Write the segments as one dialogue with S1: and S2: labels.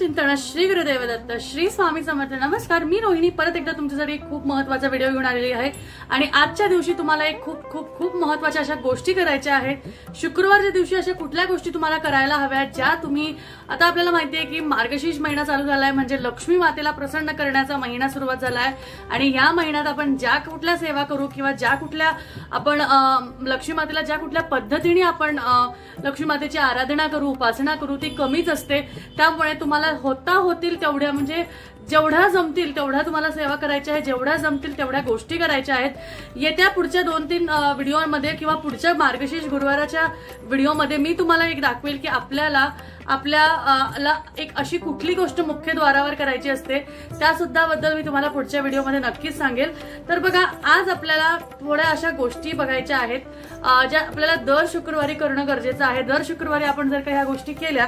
S1: चिंतन श्री गुरुदेव दत्त श्री स्वामी समर्थ। नमस्कार, मी रोहिणी परत एकदा तुमच्यासाठी खूप महत्त्वाचा व्हिडिओ घेऊन आलेली आहे आणि आजच्या दिवशी तुम्हाला एक खूप खूप खूप महत्त्वाच्या अशा गोष्टी करायच्या आहेत। शुक्रवारच्या दिवशी अशा कुठल्या गोष्टी तुम्हाला करायला हव्या ज्या तुम्ही आता आपल्याला माहिती आहे की मार्गशीर्ष महिना चालू झालाय म्हणजे लक्ष्मी मातेला प्रसन्न करण्याचा महिना सुरुवात झालाय आणि या महिन्यात आपण ज्या कुठल्या सेवा करू किंवा ज्या कुठल्या आपण लक्ष्मी मातेला ज्या कुठल्या पद्धतीने आपण लक्ष्मी मातेची आराधना करू उपासना करू ती कमीच असते। त्यामुळे तुम्हाला होतील तेवढ्या म्हणजे जेवढ्या जमतील तेवढ्या तुम्हाला सेवा करायची आहे, जेवढ्या जमतील तेवढ्या गोष्टी करायच्या आहेत। येत्या पुढच्या 2-3 व्हिडिओमध्ये किंवा पुढच्या मार्गशीर्ष गुरुवाराच्या व्हिडिओमध्ये मी तुम्हाला एक दाखवेल की आपल्याला एक अशी कुठली गोष्ट मुख्य द्वारावर करायची असते त्या सुद्धा बद्दल मी तुम्हाला पुढच्या व्हिडिओमध्ये नक्कीच सांगेल। तर बघा, आज आपल्याला थोड्या अशा गोष्टी बघायच्या आहेत ज्या आपल्याला दर शुक्रवारी करणं गरजेचं आहे। दर शुक्रवारी आपण जर का ह्या गोष्टी केल्या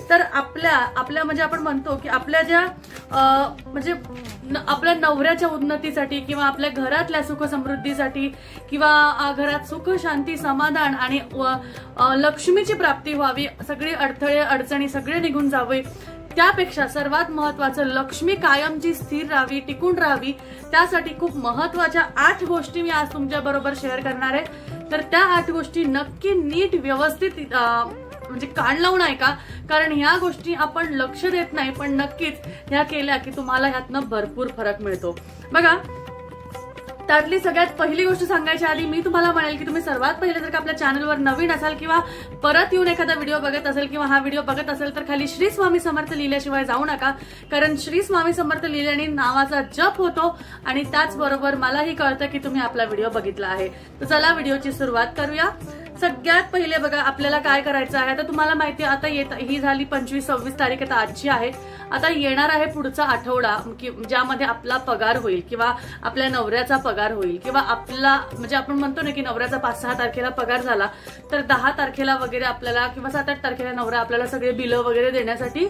S1: तर आपल्या म्हणजे आपण म्हणतो की आपल्या ज्या म्हणजे आपल्या नवऱ्याच्या उन्नतीसाठी किंवा आपल्या घरातल्या सुख समृद्धीसाठी किंवा घरात सुख शांती समाधान आणि लक्ष्मीची प्राप्ती व्हावी, सगळे अडथळे अडचणी सगळे निघून जावे, त्यापेक्षा सर्वात महत्वाचं लक्ष्मी कायमची स्थिर राहावी टिकून राहावी त्यासाठी खूप महत्वाच्या 8 गोष्टी मी आज तुमच्या बरोबर शेअर करणार आहे। तर त्या 8 गोष्टी नक्की नीट व्यवस्थित म्हणजे कान लावून ऐका, कारण ह्या गोष्टी आपण लक्ष देत नाही पण नक्कीच ह्या केल्या की तुम्हाला ह्यातनं भरपूर फरक मिळतो। बघा, त्यातली सगळ्यात पहिली गोष्ट सांगायच्या आधी मी तुम्हाला म्हणेल की तुम्ही सर्वात पहिले जर का आपल्या चॅनलवर नवीन असाल किंवा परत येऊन एखादा व्हिडिओ बघत असेल किंवा हा व्हिडिओ बघत असेल तर खाली श्री स्वामी समर्थ लिहिल्याशिवाय जाऊ नका, कारण श्री स्वामी समर्थ लिहिल्याने नावाचा जप होतो आणि त्याचबरोबर मलाही कळतं की तुम्ही आपला व्हिडिओ बघितला आहे। तर चला व्हिडिओची सुरुवात करूया। सगळ्यात पहिले बघा आपल्याला काय करायचं आहे। आता तुम्हाला माहिती आहे आता ही झाली 25-26 तारीख, आता आजची आहे। आता येणार आहे पुढचा आठवडा ज्यामध्ये आपला पगार होईल किंवा आपल्या नवऱ्याचा पगार होईल किंवा आपला म्हणजे आपण म्हणतो ना की नवऱ्याचा 5-6 तारखेला पगार झाला तर 10 तारखेला वगैरे आपल्याला किंवा 7-8 तारखेला नवरा आपल्याला सगळे बिलं वगैरे देण्यासाठी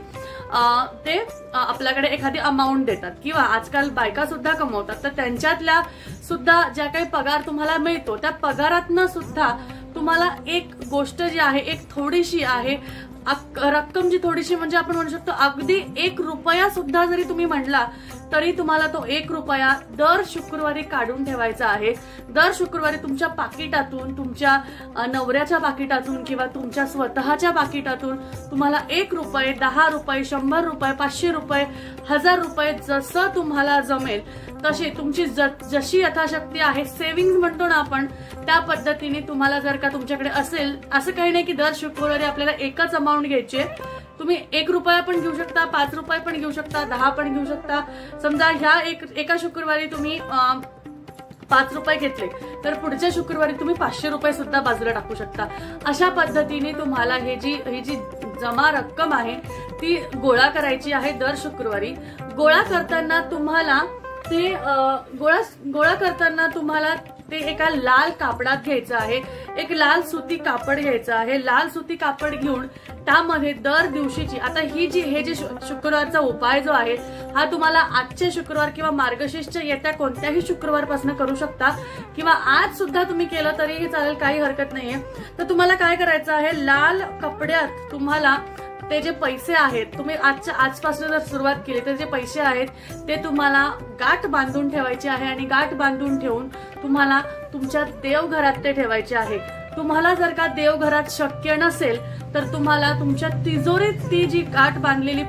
S1: ते आपल्याकडे एखादी अमाऊंट देतात किंवा आजकाल बायका सुद्धा कमवतात तर त्यांच्यातल्या सुद्धा ज्या काही पगार तुम्हाला मिळतो त्या पगारातनं सुद्धा तुम्हाला एक गोष्ट जी आहे एक थोडीशी आहे रक्कम जी थोडीशी म्हणजे आपण म्हणू शकतो अगदी 1 रुपया सुद्धा जरी तुम्ही म्हणला तरी तुम्हाला तो 1 रुपया दर शुक्रवारी काढून ठेवायचा आहे। दर शुक्रवारी तुमच्या पाकिटातून तुमच्या नवऱ्याच्या पाकिटातून किंवा तुमच्या स्वतःच्या पाकिटातून तुम्हाला 1 रुपये 10 रुपये 100 रुपये 500 रुपये 1000 रुपये जसं तुम्हाला जमेल तशी तुमची जशी यथाशक्ती आहे सेव्हिंग्ज म्हणतो ना आपण त्या पद्धतीने तुम्हाला जर का तुमच्याकडे असेल, असं काही नाही की दर शुक्रवारी आपल्याला एकच अमाऊंट घ्यायची आहे। तुम्ही 1 रुपया पण घेऊ शकता, 5 रुपये पण घेऊ शकता, 10 पण घेऊ शकता। समजा ह्या एका शुक्रवारी तुम्ही 5 रुपये घेतले तर पुढच्या शुक्रवारी तुम्ही 500 रुपये सुद्धा बाजूला टाकू शकता। अशा पद्धतीने तुम्हाला ही जी जमा रक्कम आहे ती गोळा करायची आहे दर शुक्रवारी। गोळा करताना तुम्हाला ते एका लाल कापडात घ्यायचं आहे, एक लाल सुती कापड घ्यायचं आहे। लाल सुती कापड घेऊन त्यामध्ये दर दिवशीची आता हे जे शुक्रवारचा उपाय जो आहे हा तुम्हाला आजच्या शुक्रवार किंवा मार्गशीर्षच्या येत्या कोणत्याही शुक्रवारपासून करू शकता किंवा आज सुद्धा तुम्ही केलं तरीही चालेल, काही हरकत नाहीये। तर तुम्हाला काय करायचं आहे, लाल कपड्यात तुम्हाला ते जे पैसे आहेत तुम्ही आजपासून जर सुरुवात केली तर जे पैसे आहेत ते तुम्हाला गाठ बांधून ठेवायचे आहे आणि गाठ बांधून ठेवून तुम्हाला तुमच्या देवघरात ते ठेवायचे आहे। तुम्हाला जर का देवघरात शक्य नसेल तर तुम्हाला तुमच्या तिजोरीत ती जी गाठ बांधलेली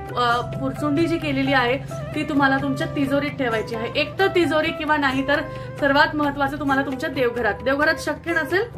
S1: पुरचुंडी जी केलेली आहे ती तुम्हाला तुमच्या तिजोरीत ठेवायची आहे। एक तर तिजोरी किंवा नाही तर सर्वात महत्वाचं तुम्हाला तुमच्या देवघरात शक्य नसेल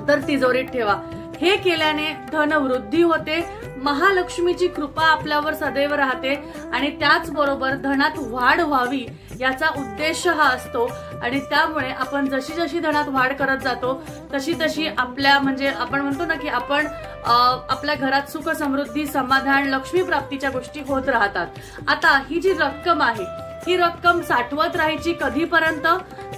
S1: तर तिजोरीत ठेवा। हे केल्याने धनवृद्धी होते, महालक्ष्मीची कृपा आपल्यावर सदैव राहते आणि त्याचबरोबर धनात वाढ व्हावी याचा उद्देश हा असतो आणि त्यामुळे आपण जशी धनात वाढ करत जातो तशी आपल्या म्हणजे आपण म्हणतो ना की आपण आपल्या घरात सुख समृद्धी समाधान लक्ष्मी प्राप्तीच्या गोष्टी होत राहतात। आता ही जी रक्कम आहे ही रक्कम साठवत राहायची कधीपर्यंत,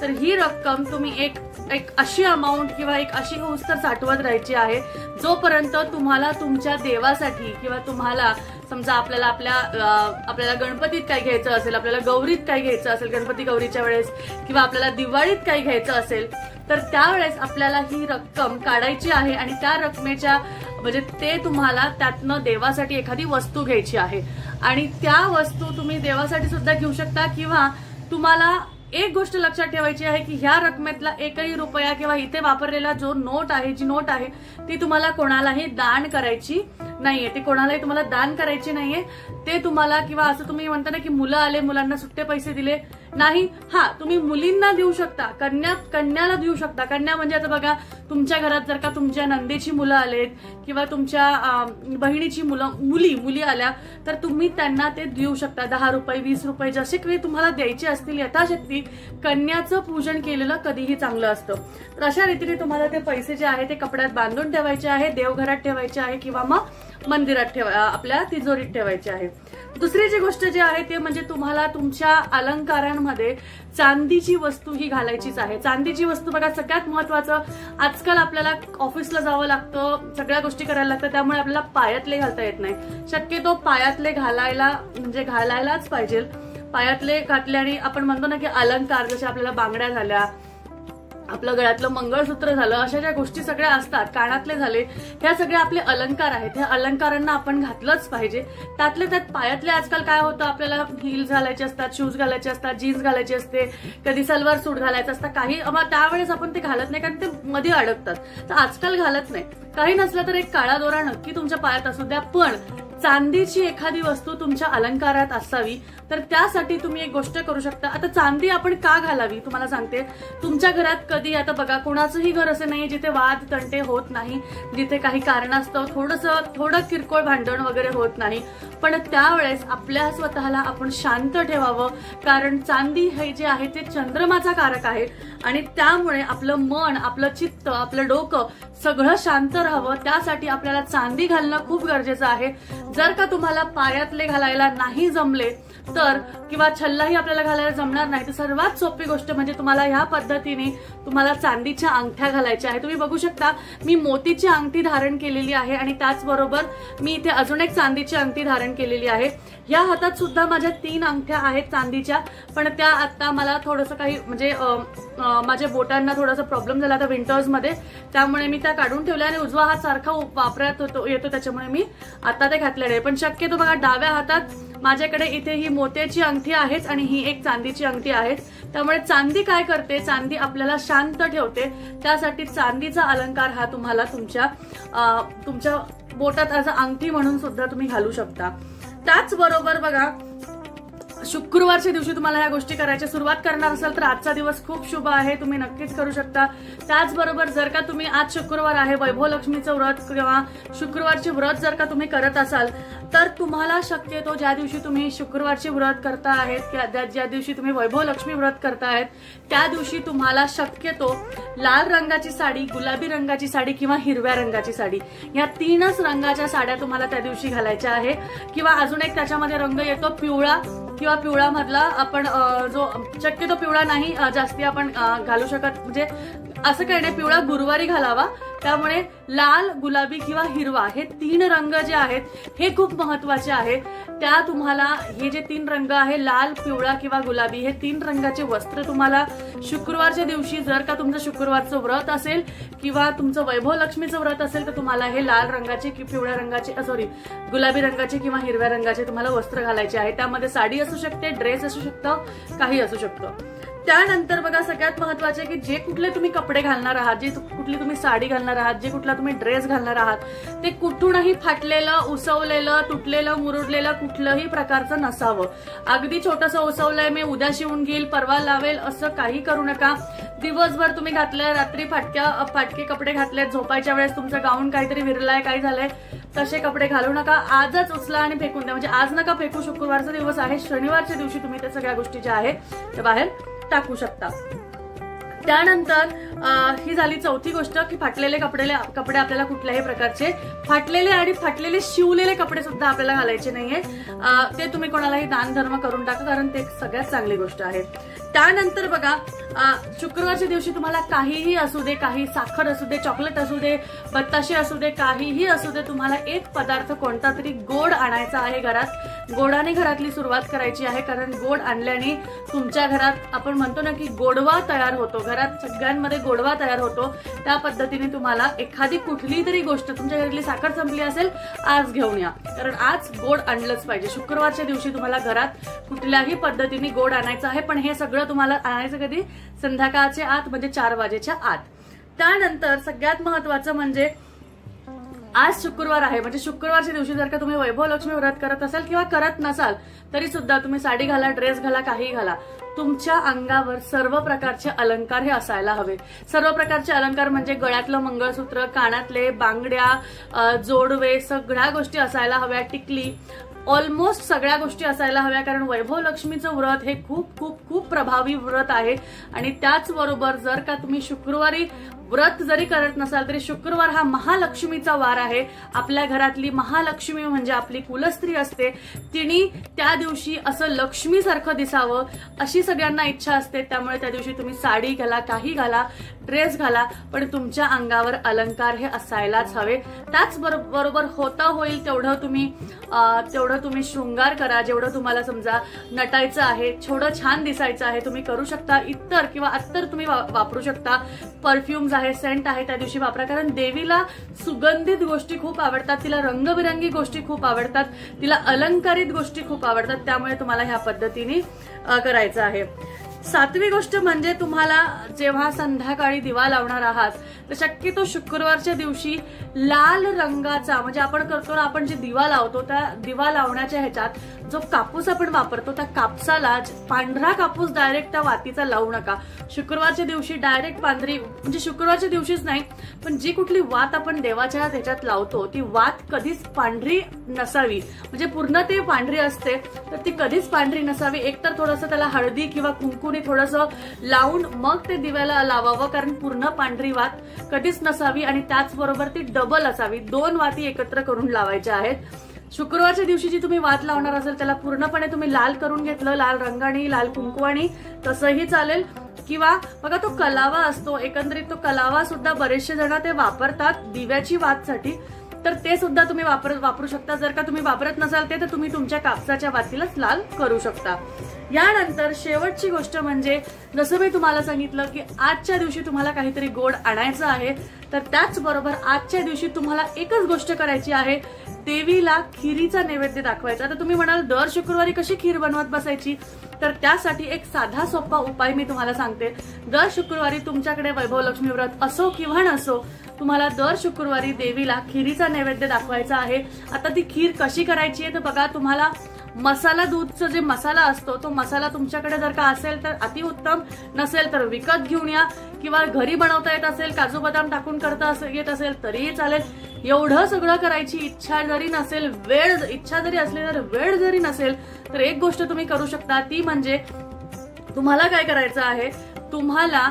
S1: तर ही रक्कम तुम्ही एक अशी अमाऊंट किंवा एक अशी उत्तर साठवत राहायची आहे जोपर्यंत तुम्हाला तुमच्या देवासाठी किंवा तुम्हाला समजा आपल्याला गणपतीत काय घ्यायचं असेल, आपल्याला गौरीत काय घ्यायचं असेल, गणपती गौरीच्या वेळेस किंवा आपल्याला दिवाळीत काय घ्यायचं असेल तर त्यावेळेस आपल्याला ही रक्कम काढायची आहे आणि त्या रकमेच्या म्हणजे ते तुम्हाला त्यातनं देवासाठी एखादी वस्तू घ्यायची आहे आणि त्या वस्तू तुम्ही देवासाठी सुद्धा घेऊ शकता किंवा तुम्हाला एक गोष्ट लक्षात ठेवायची आहे की ह्या रकमेतला एकही रुपया किंवा इथे वापरलेला जो नोट आहे जी नोट आहे ती तुम्हाला कोणालाही दान करायची नाहीये, ती कोणालाही तुम्हाला दान करायची नाहीये. ते तुम्हाला किंवा असं तुम्ही म्हणता ना की मुलं आले मुलांना सुट्टे पैसे दिले नाही, हा तुम्ही मुलींना देऊ शकता, कन्याला देऊ शकता. कन्या म्हणजे आता बघा तुमच्या घरात जर का तुमच्या नंदेची मुलं आलेत किंवा तुमच्या बहिणीची मुली आल्या तर तुम्ही त्यांना ते देऊ शकता. 10 रुपये 20 रुपये जसे काही तुम्हाला द्यायचे असतील यथाशक्ती. कन्याचं पूजन केलेलं कधीही चांगलं असतं. तर अशा रीतीने तुम्हाला ते पैसे जे आहे ते कपड्यात बांधून ठेवायचे आहे, देवघरात ठेवायचे आहे किंवा मग मंदिरात आपल्या तिजोरीत ठेवायचे आहे. दुसरी जी गोष्ट जी आहे ते म्हणजे तुम्हाला तुमच्या अलंकारांमध्ये चांदीची वस्तू ही घालायचीच आहे. चांदीची वस्तू बघा सगळ्यात महत्वाचं, आजकाल आपल्याला ऑफिसला जावं लागतं, सगळ्या गोष्टी करायला लागतात, त्यामुळे आपल्याला पायातले घालता येत नाही. शक्यतो पायातले घालायलाच पाहिजे. पायातले घातले आणि आपण म्हणतो ना की अलंकार जसे आपल्याला बांगड्या झाल्या, आपलं गळ्यातलं मंगळसूत्र झालं, अशा ज्या गोष्टी सगळ्या असतात, कानातले झाले, ह्या सगळे आपले अलंकार आहेत. ह्या अलंकारांना आपण घातलंच पाहिजे. त्यातले त्यात पायातले आजकाल काय होतं, आपल्याला हिल्स घालायचे असतात, शूज घालायचे असतात, जीन्स घालायची असते, कधी सलवार सूट घालायचं असतं, काही त्यावेळेस आपण ते घालत नाही कारण ते मध्ये अडकतात. तर आजकाल घालत नाही. काही नसलं तर एक काळा दोरा नक्की तुमच्या पायात असू द्या, पण चांदीची एखादी वस्तू तुमच्या अलंकारात असावी. तर त्यासाठी तुम्ही एक गोष्ट करू शकता. आता चांदी आपण का घालावी तुम्हाला सांगते. तुमच्या घरात कधी आता बघा कोणाचंही घर असं नाही जिथे वाद तंटे होत नाही, जिथे काही कारणास्तव थोडं किरकोळ भांडण वगैरे होत नाही, पण त्यावेळेस आपल्या स्वतःला आपण शांत ठेवावं. कारण चांदी हे जे आहे ते चंद्रमाचा कारक आहे आणि त्यामुळे आपलं मन, आपलं चित्त, आपलं डोकं सगळं शांत राहावं. त्यासाठी आपल्याला चांदी घालणं खूप गरजेचं आहे. जर का तुम्हाला पायातले घालायला नाही जमले तर किंवा छल्लाही आपल्याला घालायला जमणार नाही तर सर्वात सोपी गोष्ट म्हणजे तुम्हाला ह्या पद्धतीने तुम्हाला चांदीच्या अंगठ्या घालायच्या आहे. तुम्ही बघू शकता मी मोतीची अंगठी धारण केलेली आहे आणि त्याचबरोबर मी इथे अजून एक चांदीची अंगठी धारण केलेली आहे. या हातात सुद्धा माझ्या 3 अंगठ्या आहेत चांदीच्या, पण त्या आता मला थोडंसं काही म्हणजे माझ्या बोटांना थोडासा प्रॉब्लेम झाला आता विंटर्समध्ये, त्यामुळे मी त्या काढून ठेवल्या आणि उजवा हात सारखा वापरत येतो त्याच्यामुळे मी आता ते घातलेले आहे. पण शक्यतो बघा डाव्या हातात माझ्याकडे इथे ही मोत्याची अंगठी आहेच आणि ही एक चांदीची अंगठी आहे. त्यामुळे चांदी काय करते, चांदी आपल्याला शांत ठेवते. त्यासाठी चांदीचा अलंकार हा तुम्हाला तुमच्या बोटात आज अंगठी म्हणून सुद्धा तुम्ही घालू शकता. त्याचबरोबर बघा शुक्रवारच्या दिवशी तुम्हाला ह्या गोष्टी करायच्या सुरुवात करणार असाल तर आजचा दिवस खूप शुभ आहे, तुम्ही नक्कीच करू शकता. त्याचबरोबर जर का तुम्ही आज शुक्रवार आहे, वैभव लक्ष्मीचं व्रत किंवा शुक्रवारचे व्रत जर का तुम्ही करत असाल तर तुम्हाला शक्यतो ज्या दिवशी तुम्ही शुक्रवारचे व्रत करता आहेत किंवा ज्या दिवशी तुम्ही वैभव लक्ष्मी व्रत करतायत त्या दिवशी तुम्हाला शक्यतो लाल रंगाची साडी, गुलाबी रंगाची साडी किंवा हिरव्या रंगाची साडी, या 3च रंगाच्या साड्या तुम्हाला त्या दिवशी घालायच्या आहे. किंवा अजून एक त्याच्यामध्ये रंग येतो पिवळा किंवा पिवळा मधला आपण जो शक्यतो पिवळा नाही जास्ती आपण घालू शकत, म्हणजे असं काही नाही, पिवळा गुरुवारी घालावा. त्यामुळे लाल, गुलाबी किंवा हिरवा हे 3 रंग जे आहेत हे खूप महत्वाचे आहेत. त्या तुम्हाला हे जे 3 रंग आहे लाल, पिवळा किंवा गुलाबी हे 3 रंगाचे वस्त्र तुम्हाला शुक्रवारच्या दिवशी जर का तुमचं शुक्रवारचं व्रत असेल किंवा तुमचं वैभव लक्ष्मीचं व्रत असेल तर तुम्हाला हे लाल रंगाचे की पिवळ्या रंगाचे गुलाबी रंगाचे किंवा हिरव्या रंगाचे तुम्हाला वस्त्र घालायचे आहे. त्यामध्ये साडी असू शकते, ड्रेस असू शकतं, काही असू शकतं. त्यानंतर बघा सगळ्यात महत्वाचे की जे कुठले तुम्ही कपडे घालणार आहात, जे कुठली तुम्ही साडी घालणार आहात, जे कुठला तुम्ही ड्रेस घालणार आहात ते कुठूनही फाटलेलं, उसवलेलं, तुटलेलं, मुरडलेलं कुठलंही प्रकारचं नसावं. अगदी छोटंसं उसवलंय मी उद्या शिवून घेईल, परवा लावेल असं काही करू नका. दिवसभर तुम्ही घातलंय, रात्री फाटके कपडे घातलेत, झोपायच्या वेळेस तुमचं गाऊन काहीतरी विरलाय, काय झालंय, तसे कपडे घालू नका. आजच उचला आणि फेकून द्या. म्हणजे आज नका फेकू, शुक्रवारचा दिवस आहे, शनिवारच्या दिवशी तुम्ही त्या सगळ्या गोष्टी ज्या आहेत त्या बाहेर टाकू शकता. त्यानंतर ही झाली चौथी गोष्ट की फाटलेले कपडे आपल्याला कुठल्याही प्रकारचे फाटलेले शिवलेले कपडे सुद्धा आपल्याला घालायचे नाहीये. ते तुम्ही कोणालाही दान धर्म करून टाका कारण ते सगळ्यात चांगली गोष्ट आहे. त्यानंतर बघा शुक्रवारच्या दिवशी तुम्हाला काहीही असू दे, काही साखर असू दे, चॉकलेट असू दे, बत्ताशे असू दे, काहीही असू दे, तुम्हाला एक पदार्थ कोणता तरी गोड आणायचा आहे घरात. गोडाने घरातली सुरुवात करायची आहे, कारण गोड आणल्याने तुमच्या घरात आपण म्हणतो ना की गोडवा तयार होतो, घरात सगळ्यांमध्ये गोडवा तयार होतो. त्या पद्धतीने तुम्हाला एखादी कुठली तरी गोष्ट, तुमच्या घरातली साखर संपली असेल आज घेऊन या, कारण आज गोड आणलंच पाहिजे. शुक्रवारच्या दिवशी तुम्हाला घरात कुठल्याही पद्धतीने गोड आणायचं आहे, पण हे सगळं तुम्हाला आणायचं कधी? संध्याकाळच्या आत, म्हणजे 4 वाजेच्या आत. त्यानंतर सगळ्यात महत्वाचं म्हणजे आज शुक्रवार आहे, म्हणजे शुक्रवारच्या दिवशी जर का तुम्ही वैभव लक्ष्मी व्रत करत असाल किंवा करत नसाल तरी सुद्धा तुम्ही साडी घाला, ड्रेस घाला, काही घाला, तुमच्या अंगावर सर्व प्रकारचे अलंकार हे असायला हवे. सर्व प्रकारचे अलंकार म्हणजे गळ्यातलं मंगळसूत्र, कानातले, बांगड्या, जोडवे, सगळ्या गोष्टी असायला हव्या, टिकली, ऑलमोस्ट सगळ्या गोष्टी असायला हव्या. कारण वैभव लक्ष्मीचं व्रत हे खूप खूप खूप प्रभावी व्रत आहे. आणि त्याचबरोबर जर का तुम्ही शुक्रवारी व्रत जरी करत नसाल तरी शुक्रवार हा महालक्ष्मीचा वार आहे. आपल्या घरातली महालक्ष्मी म्हणजे आपली कुलस्त्री असते, तिने त्या दिवशी असं लक्ष्मीसारखं दिसावं अशी सगळ्यांना इच्छा असते. त्यामुळे त्या दिवशी तुम्ही साडी घाला, काही घाला, ड्रेस घाला, पण तुमच्या अंगावर अलंकार हे असायलाच हवे. त्याचबरोबर होता होईल तेवढं तुम्ही शृंगार करा. जेवढं तुम्हाला समजा नटायचं आहे, थोडं छान दिसायचं आहे, तुम्ही करू शकता. इतर किंवा अत्तर तुम्ही वापरू शकता. परफ्युम्स आहे, सेंट आहे, त्या दिवशी वापरा. कारण देवीला सुगंधित गोष्टी खूप आवडतात, तिला रंगबिरंगी गोष्टी खूप आवडतात, तिला अलंकारित गोष्टी खूप आवडतात. त्यामुळे तुम्हाला ह्या पद्धतीने करायचं आहे. 7वी गोष्ट म्हणजे तुम्हाला जेव्हा संध्याकाळी दिवा लावणार आहात तर शक्यतो शुक्रवारच्या दिवशी लाल रंगाचा, म्हणजे आपण करतो ना, आपण जे दिवा लावतो त्या दिवा लावण्याच्या ह्याच्यात जो कापूस आपण वापरतो त्या कापसाला पांढरा कापूस डायरेक्ट त्या वातीचा लावू नका. शुक्रवारच्या दिवशी डायरेक्ट पांढरी, म्हणजे शुक्रवारच्या दिवशीच नाही पण जी कुठली वात आपण देवाच्या ह्याच्यात लावतो ती वात कधीच पांढरी नसावी. म्हणजे पूर्ण ते पांढरी असते तर ती कधीच पांढरी नसावी. एकतर थोडंसं त्याला हळदी किंवा कुंकुने थोडंसं लावून मग ते दिव्याला लावावं, कारण पूर्ण पांढरी वात कधीच नसावी. आणि त्याचबरोबर ती डबल असावी, 2 वाती एकत्र करून लावायच्या आहेत. शुक्रवारच्या दिवशी जी तुम्ही वात लावणार असेल त्याला पूर्णपणे तुम्ही लाल करून घेतलं, लाल रंगाने, लाल कुंकवानी, तसंही चालेल. किंवा बघा तो कलावा असतो, एकंदरीत तो कलावा सुद्धा बरेचसे जण ते वापरतात दिव्याची वातसाठी, तर ते सुद्धा तुम्ही वापरू शकता. जर का तुम्ही वापरत नसाल तर तुम्ही तुमच्या कापसाच्या वातीलाच लाल करू शकता. यानंतर शेवटची गोष्ट म्हणजे जसं मी तुम्हाला सांगितलं की आजच्या दिवशी तुम्हाला काहीतरी गोड आणायचं आहे, तर त्याचबरोबर आजच्या दिवशी तुम्हाला एकच गोष्ट करायची आहे, देवीला खिरीचा नैवेद्य दाखवायचा. आता तुम्ही म्हणाल दर शुक्रवारी कशी खीर बनवत बसायची, तर त्यासाठी एक साधा सोपा उपाय मी तुम्हाला सांगते. दर शुक्रवारी तुमच्याकडे वैभव लक्ष्मी व्रत असो किंवा नसो, तुम्हाला दर शुक्रवारी देवीला खिरीचा नैवेद्य दाखवायचा आहे. आता ती खीर कशी करायची आहे तर बघा, तुम्हाला मसाला दूधचा जे मसाला असतो तो मसाला तुमच्याकडे जर का असेल तर अतिउत्तम, नसेल तर विकत घेऊन या. किंवा घरी बनवता येत असेल, काजू बदाम टाकून करता येत असेल तरीही चालेल. एवढं सगळं करायची इच्छा जरी नसेल, इच्छा जरी असली तर वेळ जरी नसेल, तर एक गोष्ट तुम्ही करू शकता, ती म्हणजे तुम्हाला काय करायचं आहे, तुम्हाला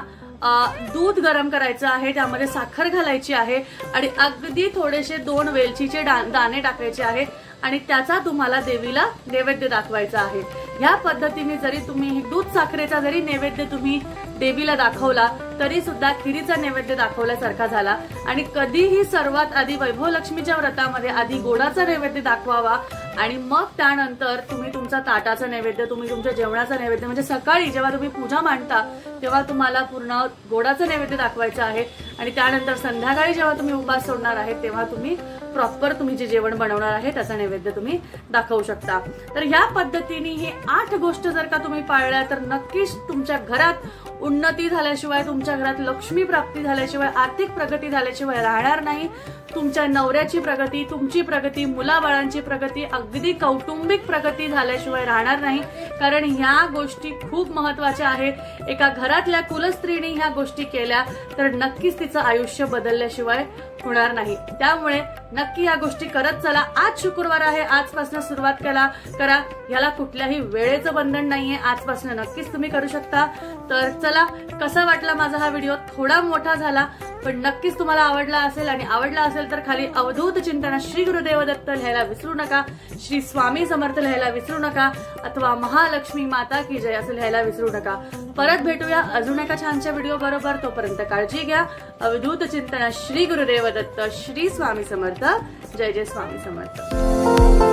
S1: दूध गरम करायचं आहे, त्यामध्ये साखर घालायची आहे आणि अगदी थोडेसे 2 वेलचीचे दाणे टाकायचे आहे आणि त्याचा तुम्हाला देवीला नैवेद्य दाखवायचा आहे. ह्या पद्धतीने जरी तुम्ही दूध साखरेचा जरी नैवेद्य तुम्ही देवीला दाखवला तरी सुद्धा खिरीचा नैवेद्य दाखवल्यासारखा झाला. आणि कधीही सर्वात आधी वैभव लक्ष्मीच्या व्रतामध्ये आधी गोडाचा नैवेद्य दाखवावा आणि मग त्यानंतर तुम्ही तुमचा ताटाचा नैवेद्य, तुम्ही तुमच्या जेवणाचा नैवेद्य, म्हणजे सकाळी जेव्हा तुम्ही पूजा मांडता तेव्हा तुम्हाला पूर्ण गोडाचा नैवेद्य दाखवायचा आहे आणि त्यानंतर संध्याकाळी जेव्हा तुम्ही उपास सोडणार आहे तेव्हा तुम्ही प्रॉपर तुम्ही जे जेवण बनवणार आहे त्याचा नैवेद्य तुम्ही दाखवू शकता. तर ह्या पद्धतीने हे 8 गोष्ट जर का तुम्ही पाळल्या तर नक्कीच तुमच्या घरात उन्नती झाल्याशिवाय, तुमच्या घरात लक्ष्मी प्राप्ती झाल्याशिवाय, आर्थिक प्रगती झाल्याशिवाय राहणार नाही. तुमच्या नवऱ्याची प्रगती, तुमची प्रगती, मुलाबाळांची प्रगती, अगदी कौटुंबिक प्रगती झाल्याशिवाय राहणार नाही. कारण ह्या गोष्टी खूप महत्वाच्या आहेत. एका घरातल्या कुलस्त्रीने ह्या गोष्टी केल्या तर नक्कीच तिचं आयुष्य बदलल्याशिवाय होणार नाही। त्यामुळे नक्की या गोष्टी करत चला। आज शुक्रवार आहे, आजपासून सुरुवात करा। याला कुठल्याही वेळेचं बंधन नाहीये, आजपासून नक्कीच तुम्ही करू शकता। तर चला, कसा वाटला माझा हा व्हिडिओ? थोडा मोठा झाला पण नक्कीच तुम्हाला आवडला असेल, आणि आवडला असेल तर खाली अवधूत चिंतन श्री गुरुदेव दत्त लिहायला विसरू नका, श्री स्वामी समर्थ लिहायला विसरू नका, अथवा महालक्ष्मी माता की जय असं लिहायला विसरू नका। परत भेटूया अजून एका छानशा व्हिडिओ बरोबर। तोपर्यंत काळजी घ्या। अवधूत चिंतन श्री गुरुदेव दत्त, श्री स्वामी समर्थ, जय जय स्वामी समर्थ।